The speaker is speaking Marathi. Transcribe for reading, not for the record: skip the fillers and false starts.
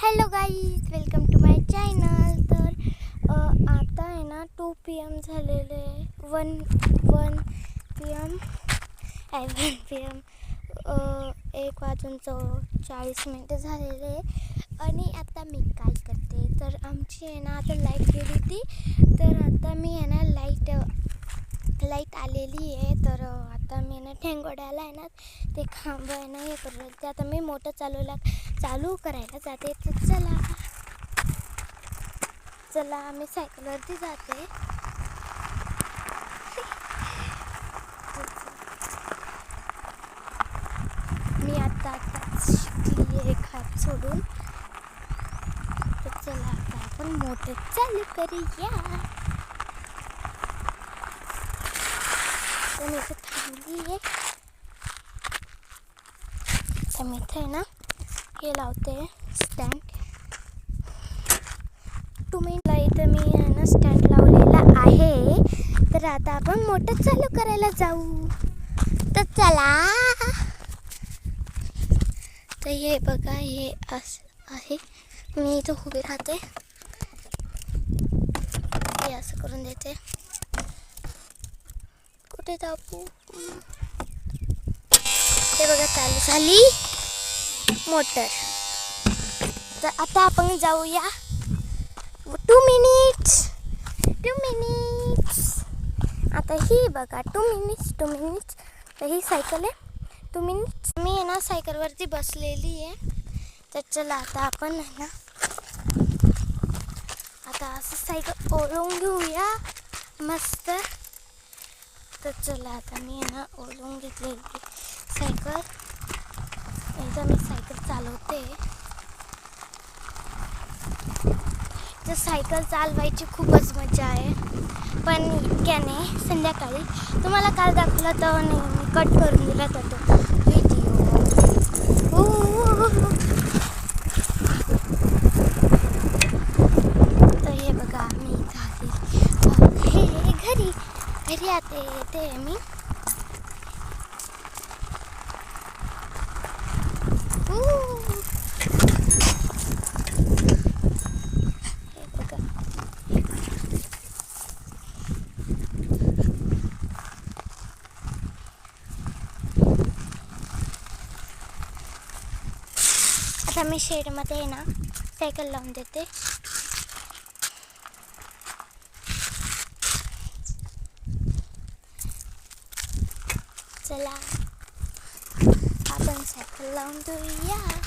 Hello guys, welcome to my channel. तर आता आहे ना 2 PM झालेले आहे. 1 PM 1 वाजून 40 मिनटं झालेले आहे. आणि आता मी काय करते तर आमची आहे ना आता लाईट गेली होती. तर आता मी आहे ना लाईट आलेली आहे. तर आता मी ना ठेंगोड्याला आहे ना ते खांब आहे ना हे करू ते आता मी मोटर चालू करायला जाते. तर चला मी सायकलवरती जाते. मी आता शिकली आहे हात सोडून. तर चला आता आपण मोटर चालू करूया. तर मी इथे थांबली आहे. तर मी इथे ना हे लावते स्टँड. तुम्हीला इथं मी आहे ना स्टँड लावलेला आहे. तर आता आपण मोटर चालू करायला जाऊ. तर चला. तर हे बघा, हे असं आहे. मी इथं उभी राहते. हे असं करून देते. कुठे दाबू? हे बघा, चालू झाली मोटर. तर आता आपण जाऊया. 2 मिनिट्स. आता ही बघा 2 मिनिट्स. तर ही सायकल आहे 2 मिनिट्स. मी आहे ना सायकलवरती बसलेली आहे. तर चला आता आपण आहे ना आता असं सायकल ओढून घेऊया मस्त. तर चला आता मी आहे ना ओढून घेतलेली सायकल. एकदा मी सायकल चालवते. तर सायकल चालवायची खूपच मजा आहे. पण इतक्या नाही, संध्याकाळी तुम्हाला काल दाखवला तर नाही, मी कट करून दिला तर तो व्हिडिओ. तर हे बघा, मी घरी येते मी. आता मी शेडमध्ये आहे ना सायकल लावून देते. चला आपण सायकल लावून देऊया.